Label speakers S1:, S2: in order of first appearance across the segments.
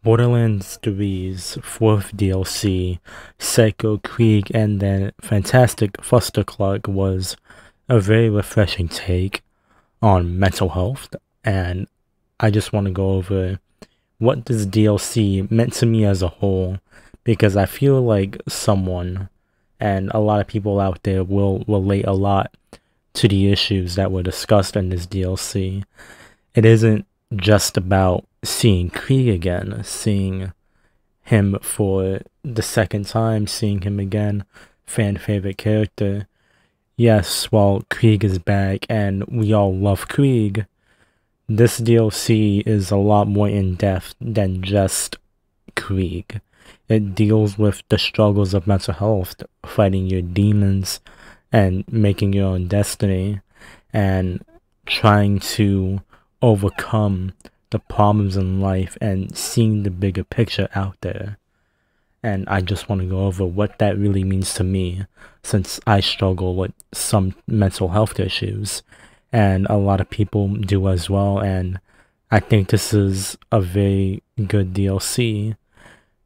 S1: Borderlands 3's 4th DLC, Psycho, Krieg, and then Fantastic Fustercluck was a very refreshing take on mental health, and I just want to go over what this DLC meant to me as a whole, because I feel like someone and a lot of people out there will relate a lot to the issues that were discussed in this DLC. It isn't just about seeing Krieg again, seeing him for the second time, seeing him again, fan favorite character. Yes, while Krieg is back and we all love Krieg, this DLC is a lot more in-depth than just Krieg. It deals with the struggles of mental health, fighting your demons and making your own destiny, and trying to overcome the problems in life and seeing the bigger picture out there. And I just want to go over what that really means to me, since I struggle with some mental health issues, and a lot of people do as well, and I think this is a very good DLC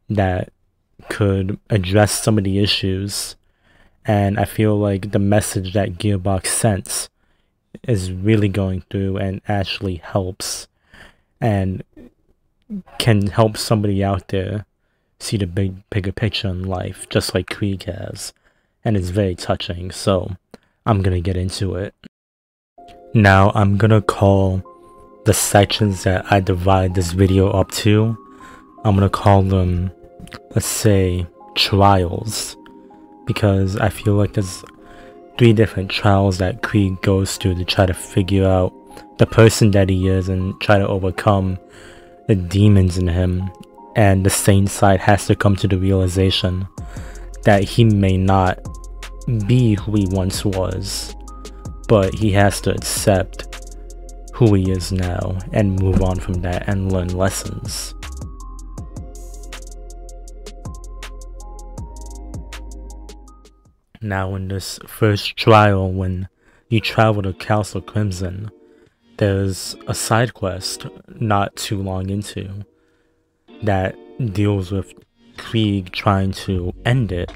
S1: that could address some of the issues, and I feel like the message that Gearbox sent is really going through and actually helps, and can help somebody out there see the bigger picture in life, just like Krieg has, and it's very touching. So I'm gonna get into it. Now I'm gonna call the sections that I divide this video up to, I'm gonna call them, let's say, trials, because I feel like there's 3 different trials that Krieg goes through to try to figure out the person that he is and try to overcome the demons in him, and the sane side has to come to the realization that he may not be who he once was, but he has to accept who he is now and move on from that and learn lessons. Now in this first trial, when you travel to Castle Crimson, there's a side quest not too long into that deals with Krieg trying to end it,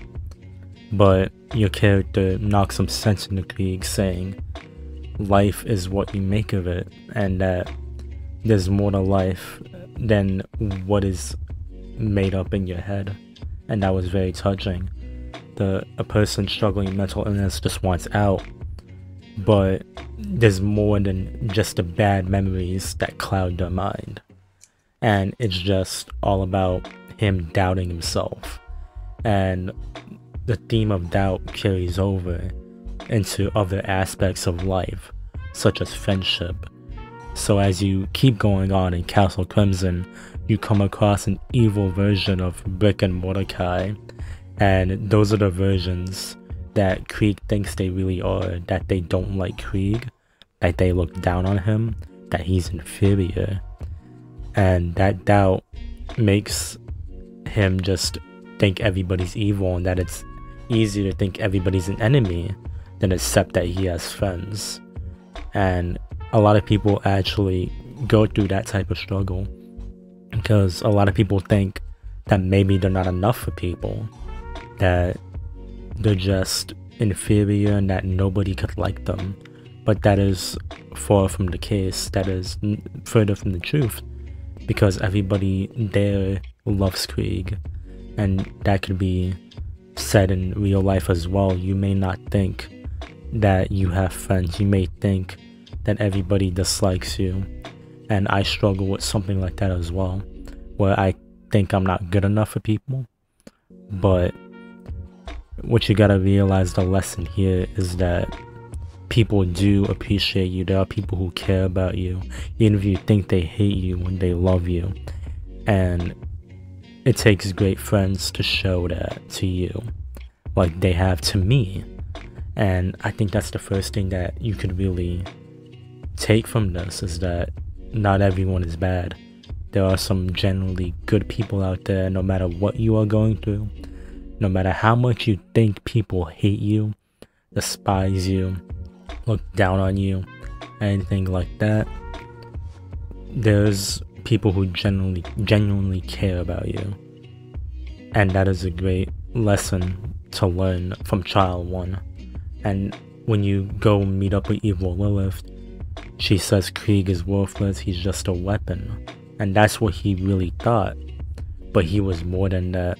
S1: but your character knocks some sense into Krieg, saying life is what you make of it, and that there's more to life than what is made up in your head. And that was very touching. A person struggling with mental illness just wants out, but there's more than just the bad memories that cloud their mind, and it's just all about him doubting himself, and the theme of doubt carries over into other aspects of life, such as friendship. So as you keep going on in Castle Crimson, you come across an evil version of Brick and Mordecai, and those are the versions that Krieg thinks they really are, that they don't like Krieg, that they look down on him, that he's inferior. And that doubt makes him just think everybody's evil, and that it's easier to think everybody's an enemy than accept that he has friends. And a lot of people actually go through that type of struggle, because a lot of people think that maybe they're not enough for people, that they're just inferior and that nobody could like them. But that is far from the case. That is further from the truth, because everybody there loves Krieg, and that could be said in real life as well. You may not think that you have friends, you may think that everybody dislikes you, and I struggle with something like that as well, where I think I'm not good enough for people. But what you gotta realize, the lesson here is that people do appreciate you. There are people who care about you, even if you think they hate you, when they love you. And it takes great friends to show that to you, like they have to me. And I think that's the first thing that you could really take from this, is that not everyone is bad. There are some generally good people out there, no matter what you are going through. No matter how much you think people hate you, despise you, look down on you, anything like that. There's people who genuinely care about you, and that is a great lesson to learn from child 1. And when you go meet up with evil Lilith, she says Krieg is worthless, he's just a weapon. And that's what he really thought, but he was more than that.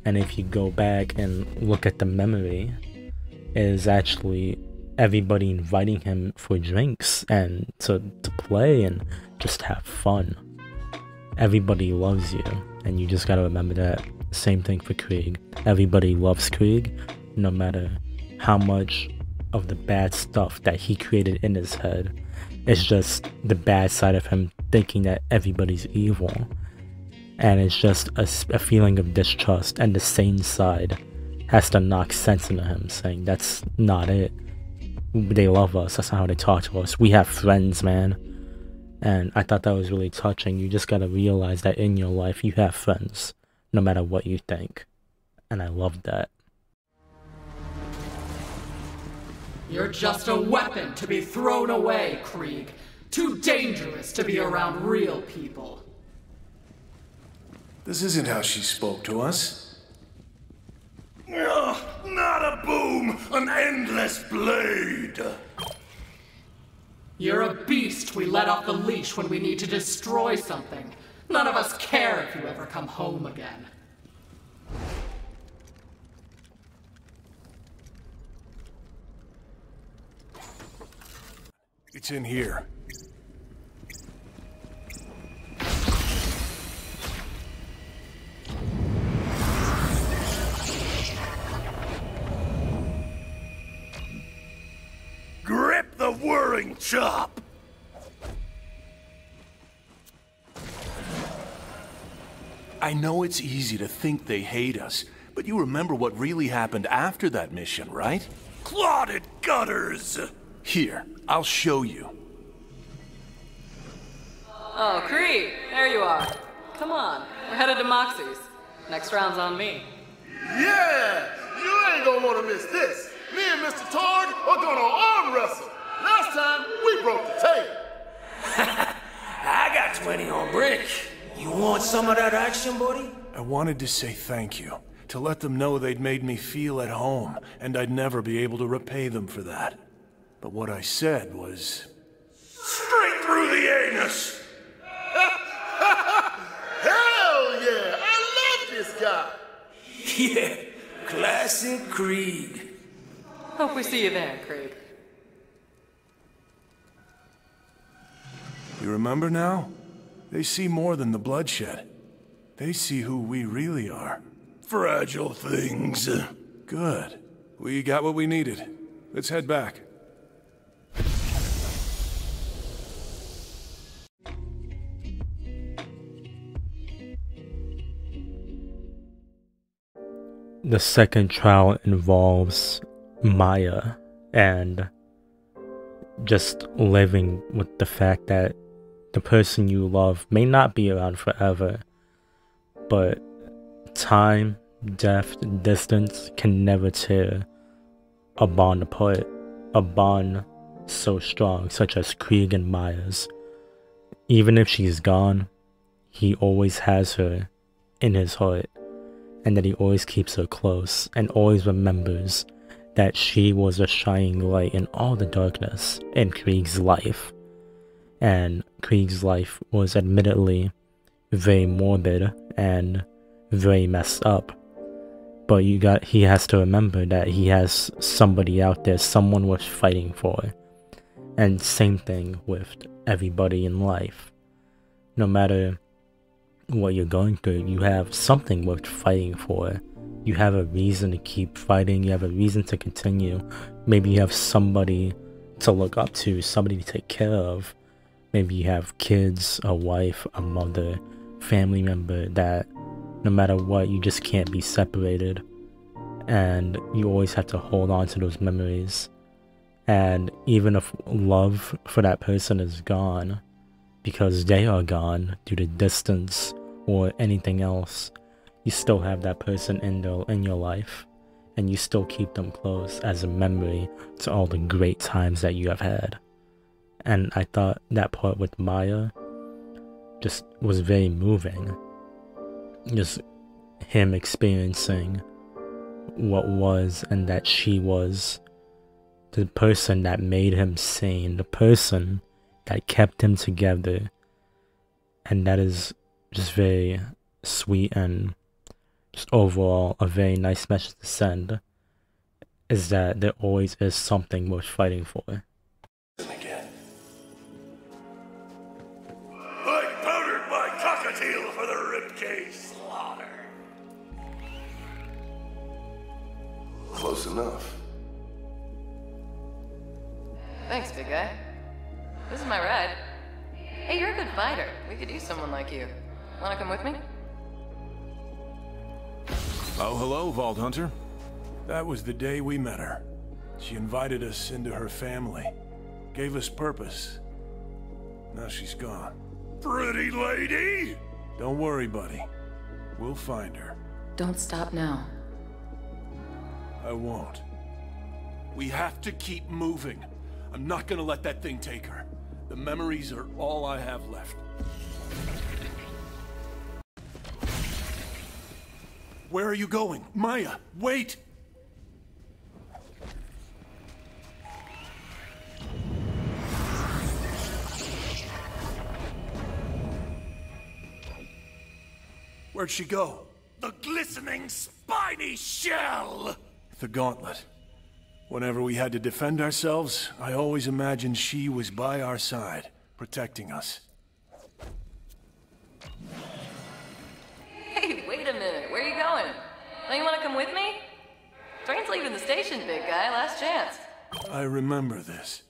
S1: And if you go back and look at the memory, it is actually everybody inviting him for drinks and to play and just have fun. Everybody loves you, and you just gotta remember that. Same thing for Krieg. Everybody loves Krieg, no matter how much of the bad stuff that he created in his head. It's just the bad side of him thinking that everybody's evil. And it's just a feeling of distrust, and the sane side has to knock sense into him, saying that's not it. They love us, that's not how they talk to us. We have friends, man. And I thought that was really touching. You just gotta realize that in your life you have friends, no matter what you think. And I loved that.
S2: You're just a weapon to be thrown away, Krieg. Too dangerous to be around real people.
S3: This isn't how she spoke to us.
S4: Ugh, not a boom, an endless blade.
S2: You're a beast we let off the leash when we need to destroy something. None of us care if you ever come home again.
S3: It's in here.
S4: Grip the whirring chop!
S3: I know it's easy to think they hate us, but you remember what really happened after that mission, right?
S4: Clotted gutters!
S3: Here, I'll show you.
S2: Oh, Krieg, there you are. Come on, we're headed to Moxie's. Next round's on me.
S5: Yeah! You ain't gonna wanna miss this. Me and Mr. Targ are gonna arm wrestle. Last time, we broke the table.
S6: I got 20 on brick. You want some of that action, buddy?
S3: I wanted to say thank you, to let them know they'd made me feel at home, and I'd never be able to repay them for that. But what I said was...
S4: Straight through the anus!
S5: Hell yeah! I love this guy!
S6: Yeah, classic Krieg.
S2: Hope we see you there, Krieg.
S3: You remember now? They see more than the bloodshed. They see who we really are.
S4: Fragile things.
S3: Good. We got what we needed. Let's head back.
S1: The second trial involves Maya and just living with the fact that the person you love may not be around forever, but time, death, distance can never tear a bond apart. A bond so strong, such as Krieg and Maya's. Even if she's gone, he always has her in his heart, and that he always keeps her close and always remembers that she was a shining light in all the darkness in Krieg's life. And Krieg's life was admittedly very morbid and very messed up. But he has to remember that he has somebody out there, someone worth fighting for. And same thing with everybody in life. No matter what you're going through, you have something worth fighting for. You have a reason to keep fighting, you have a reason to continue. Maybe you have somebody to look up to, somebody to take care of. Maybe you have kids, a wife, a mother, family member that no matter what, you just can't be separated. And you always have to hold on to those memories. And even if love for that person is gone, because they are gone due to distance or anything else, you still have that person in your life, and you still keep them close as a memory to all the great times that you have had. And I thought that part with Maya just was very moving. Just him experiencing what was, and that she was the person that made him sane, the person that kept him together. And that is just very sweet, and just overall a very nice message to send, is that there always is something worth fighting for.
S4: Again. I powdered my cockatiel for the ribcage slaughter. Close enough.
S7: Thanks, big guy. This is my ride. Hey, you're a good fighter. We could use someone like you. Wanna come with me?
S3: Oh, hello, Vault Hunter. That was the day we met her. She invited us into her family, gave us purpose. Now she's gone.
S4: Pretty lady!
S3: Don't worry, buddy. We'll find her.
S7: Don't stop now.
S3: I won't. We have to keep moving. I'm not gonna let that thing take her. The memories are all I have left. Where are you going? Maya, wait! Where'd she go?
S4: The glistening, spiny shell!
S3: The gauntlet. Whenever we had to defend ourselves, I always imagined she was by our side, protecting us.
S7: Hey, wait a minute. Where are you going? Don't you want to come with me? Train's leaving the station, big guy. Last chance.
S3: I remember this.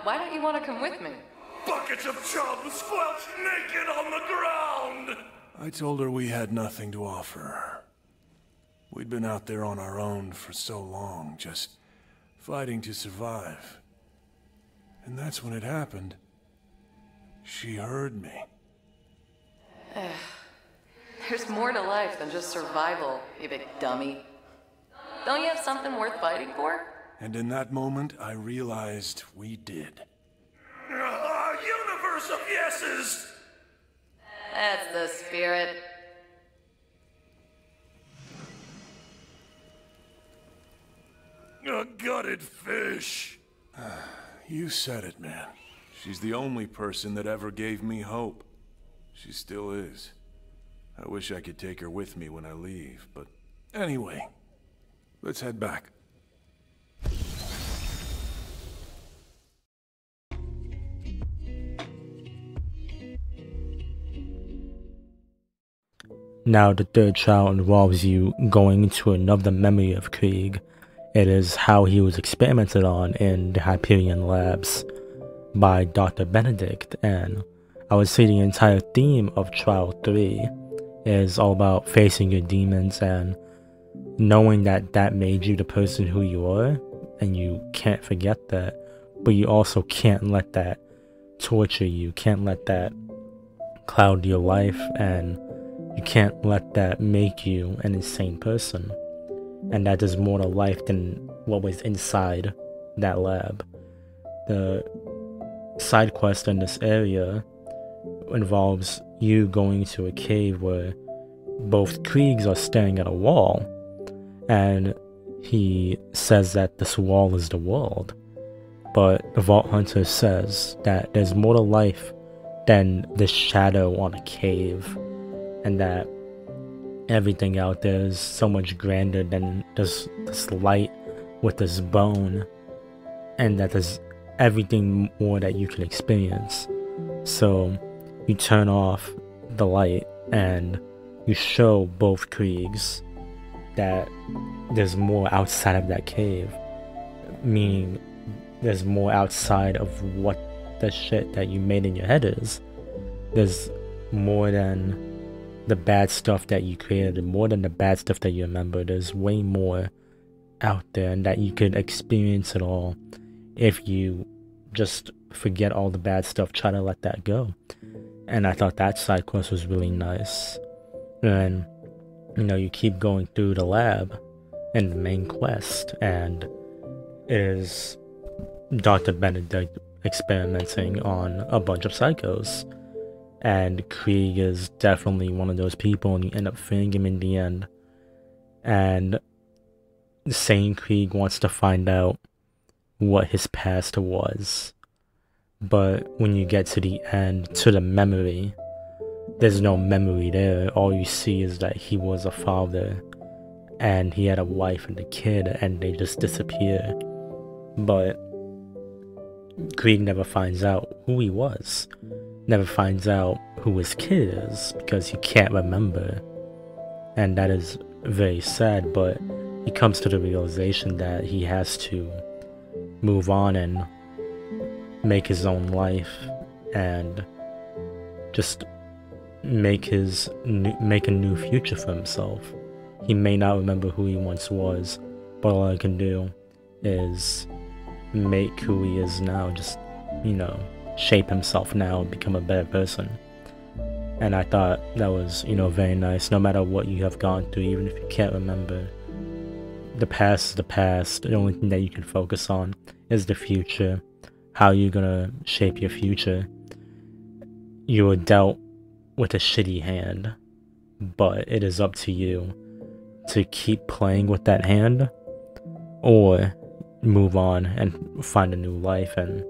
S7: Why don't you want to come with me?
S4: Buckets of chum squelched naked on the ground!
S3: I told her we had nothing to offer her. We'd been out there on our own for so long, just fighting to survive. And that's when it happened. She heard me.
S7: There's more to life than just survival, you big dummy. Don't you have something worth fighting for?
S3: And in that moment, I realized we did.
S4: A universe of yeses!
S7: That's the spirit.
S4: A gutted fish.
S3: You said it, man. She's the only person that ever gave me hope. She still is. I wish I could take her with me when I leave, but anyway, let's head back.
S1: Now the third trial involves you going into another memory of Krieg. It is how he was experimented on in the Hyperion labs by Dr. Benedict, and I would say the entire theme of Trial 3 is all about facing your demons and knowing that that made you the person who you are, and you can't forget that, but you also can't let that torture you, can't let that cloud your life, and you can't let that make you an insane person. And that there's more to life than what was inside that lab. The side quest in this area involves you going to a cave where both Kriegs are staring at a wall, and he says that this wall is the world. But the Vault Hunter says that there's more to life than the shadow on a cave, and that everything out there is so much grander than this light with this bone, and that there's everything more that you can experience. So you turn off the light and you show both Kriegs that there's more outside of that cave, meaning there's more outside of what the shit that you made in your head is. There's more than the bad stuff that you created, and more than the bad stuff that you remember. There's way more out there, and that you could experience it all if you just forget all the bad stuff, try to let that go. And I thought that side quest was really nice. And you know, you keep going through the lab and the main quest, and it is Dr. Benedict experimenting on a bunch of psychos. And Krieg is definitely one of those people, and you end up freeing him in the end. And Sane Krieg wants to find out what his past was. But when you get to the end, to the memory, there's no memory there. All you see is that he was a father, and he had a wife and a kid, and they just disappear. But Krieg never finds out who he was. Never finds out who his kid is, because he can't remember. And that is very sad, but he comes to the realization that he has to move on and make his own life and just make a new future for himself. He may not remember who he once was, but all I can do is make who he is now, just, you know, shape himself now and become a better person. And I thought that was, you know, very nice. No matter what you have gone through, even if you can't remember, the past is the past. The only thing that you can focus on is the future. How you're gonna shape your future. You were dealt with a shitty hand, but it is up to you to keep playing with that hand or move on and find a new life and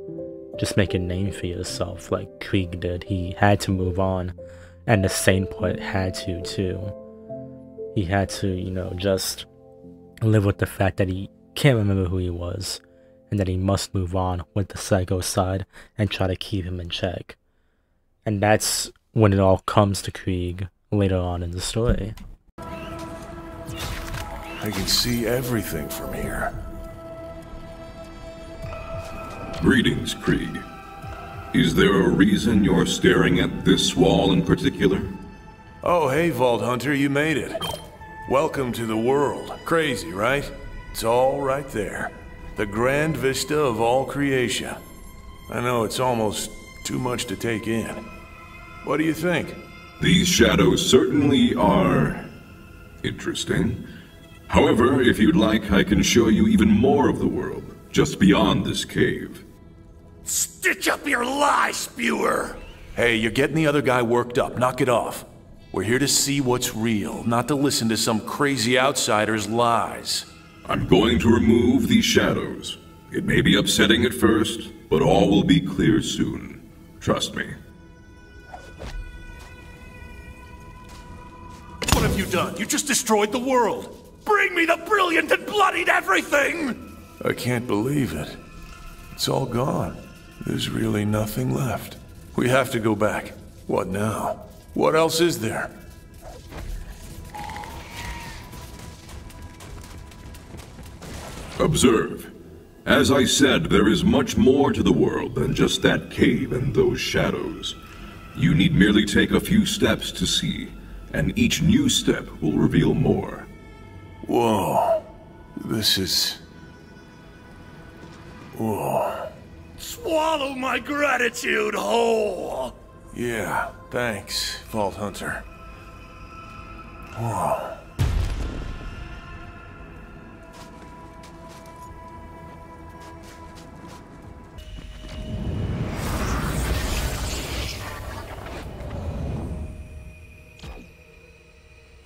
S1: just make a name for yourself like Krieg did. He had to move on, and the sane part had to too. He had to, you know, just live with the fact that he can't remember who he was and that he must move on with the psycho side and try to keep him in check. And that's when it all comes to Krieg later on in the story.
S3: I can see everything from here.
S8: Greetings, Krieg. Is there a reason you're staring at this wall in particular?
S3: Oh, hey, Vault Hunter, you made it. Welcome to the world. Crazy, right? It's all right there. The grand vista of all creation. I know it's almost too much to take in. What do you think?
S8: These shadows certainly are interesting. However, if you'd like, I can show you even more of the world, just beyond this cave.
S4: Stitch up your lie, spewer!
S3: Hey, you're getting the other guy worked up. Knock it off. We're here to see what's real, not to listen to some crazy outsider's lies.
S8: I'm going to remove these shadows. It may be upsetting at first, but all will be clear soon. Trust me.
S4: What have you done? You just destroyed the world! Bring me the brilliant and bloodied everything!
S3: I can't believe it. It's all gone. There's really nothing left. We have to go back. What now? What else is there?
S8: Observe. As I said, there is much more to the world than just that cave and those shadows. You need merely take a few steps to see, and each new step will reveal more.
S3: Whoa. This is... Whoa.
S4: Swallow my gratitude whole!
S3: Yeah, thanks, Vault Hunter. Whoa.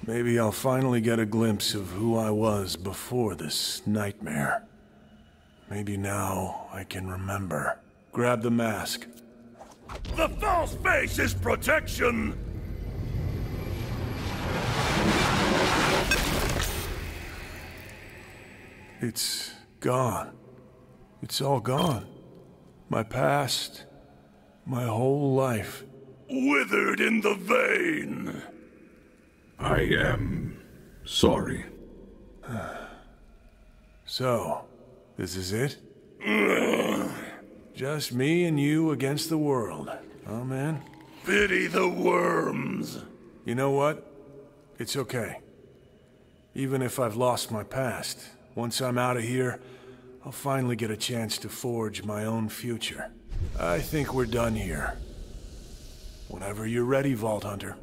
S3: Maybe I'll finally get a glimpse of who I was before this nightmare. Maybe now I can remember. Grab the mask.
S4: The false face is protection!
S3: It's gone. It's all gone. My past, my whole life.
S4: Withered in the vein!
S8: I am sorry.
S3: So, this is it? Just me and you against the world. Oh, man?
S4: Pity the worms.
S3: You know what? It's okay. Even if I've lost my past, once I'm out of here, I'll finally get a chance to forge my own future. I think we're done here. Whenever you're ready, Vault Hunter.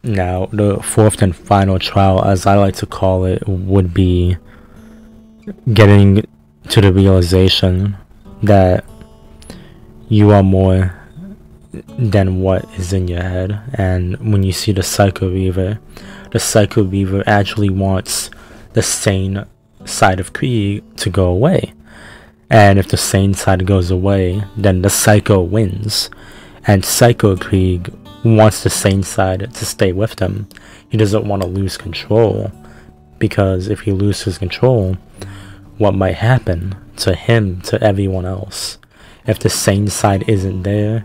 S1: Now, the fourth and final trial, as I like to call it, would be getting to the realization that you are more than what is in your head. And when you see the Psycho Reaver actually wants the sane side of Krieg to go away. And if the sane side goes away, then the Psycho wins. And Psycho Krieg wants the sane side to stay with him. He doesn't want to lose control, because if he loses control, what might happen to him, to everyone else? If the sane side isn't there,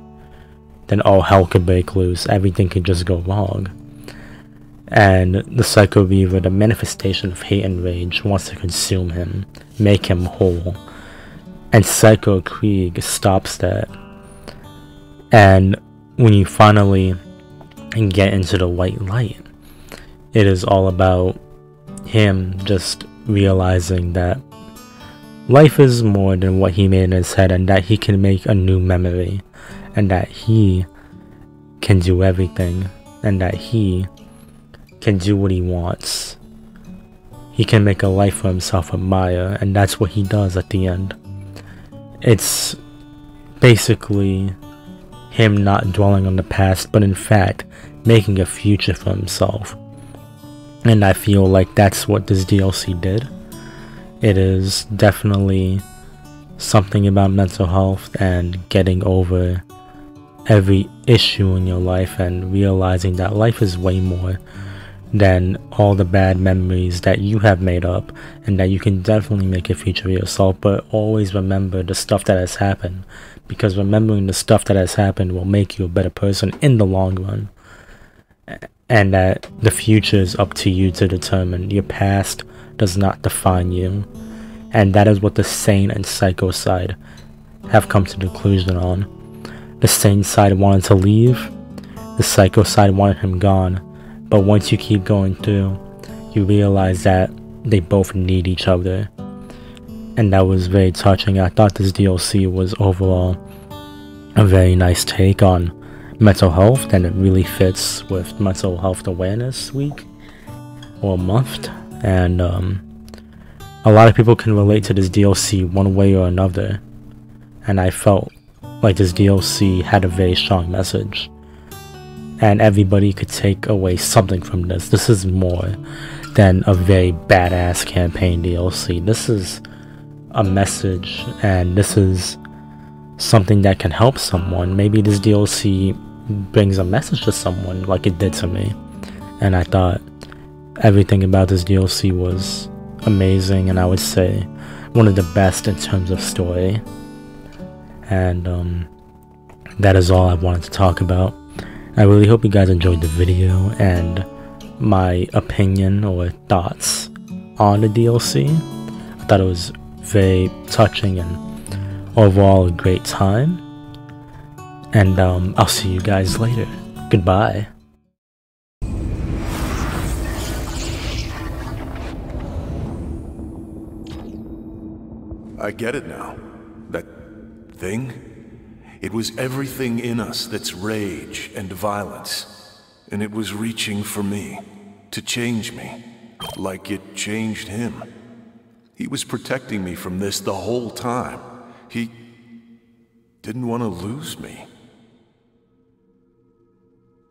S1: then all hell could break loose. Everything could just go wrong. And the Psycho Reaver, the manifestation of hate and rage, wants to consume him, make him whole. And Psycho Krieg stops that. And when you finally get into the white light, it is all about him just realizing that life is more than what he made in his head, and that he can make a new memory, and that he can do everything, and that he can do what he wants. He can make a life for himself with Maya, and that's what he does at the end. It's basically him not dwelling on the past, but in fact making a future for himself. And I feel like that's what this DLC did. It is definitely something about mental health and getting over every issue in your life, and realizing that life is way more than all the bad memories that you have made up, and that you can definitely make a future for yourself. But always remember the stuff that has happened, because remembering the stuff that has happened will make you a better person in the long run. And that the future is up to you to determine. Your past does not define you. And that is what the sane and psycho side have come to the conclusion on. The sane side wanted to leave, the psycho side wanted him gone. But once you keep going through, you realize that they both need each other. And that was very touching. I thought this DLC was overall a very nice take on mental health, and it really fits with Mental Health Awareness Week or month. And a lot of people can relate to this DLC one way or another, and I felt like this DLC had a very strong message, and everybody could take away something from this. This is more than a very badass campaign DLC. This is a message, and this is something that can help someone. Maybe this DLC brings a message to someone like it did to me. And I thought everything about this DLC was amazing, and I would say one of the best in terms of story. And that is all I wanted to talk about. I really hope you guys enjoyed the video and my opinion or thoughts on the DLC. I thought it was very touching and overall a great time. And I'll see you guys later. Goodbye.
S3: I get it now. That thing? It was everything in us that's rage and violence. And it was reaching for me, to change me, like it changed him. He was protecting me from this the whole time. He didn't want to lose me.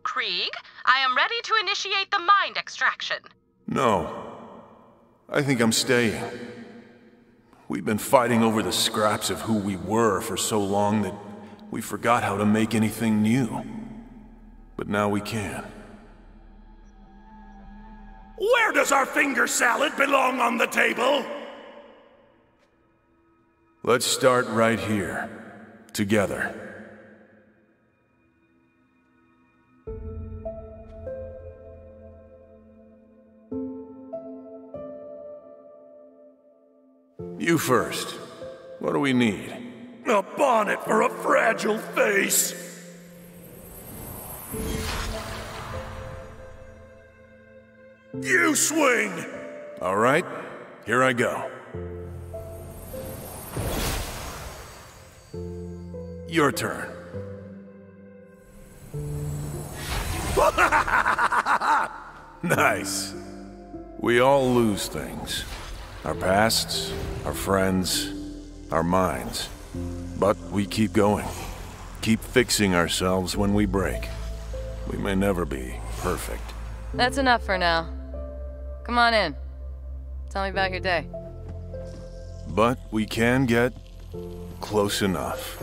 S9: Krieg, I am ready to initiate the mind extraction.
S3: No. I think I'm staying. We've been fighting over the scraps of who we were for so long that we forgot how to make anything new. But now we can.
S4: Where does our finger salad belong on the table?
S3: Let's start right here, together. You first. What do we need?
S4: A bonnet for a fragile face. You swing!
S3: All right, here I go. Your turn. Nice. We all lose things. Our pasts, our friends, our minds. But we keep going. Keep fixing ourselves when we break. We may never be perfect.
S7: That's enough for now. Come on in. Tell me about your day.
S3: But we can get close enough.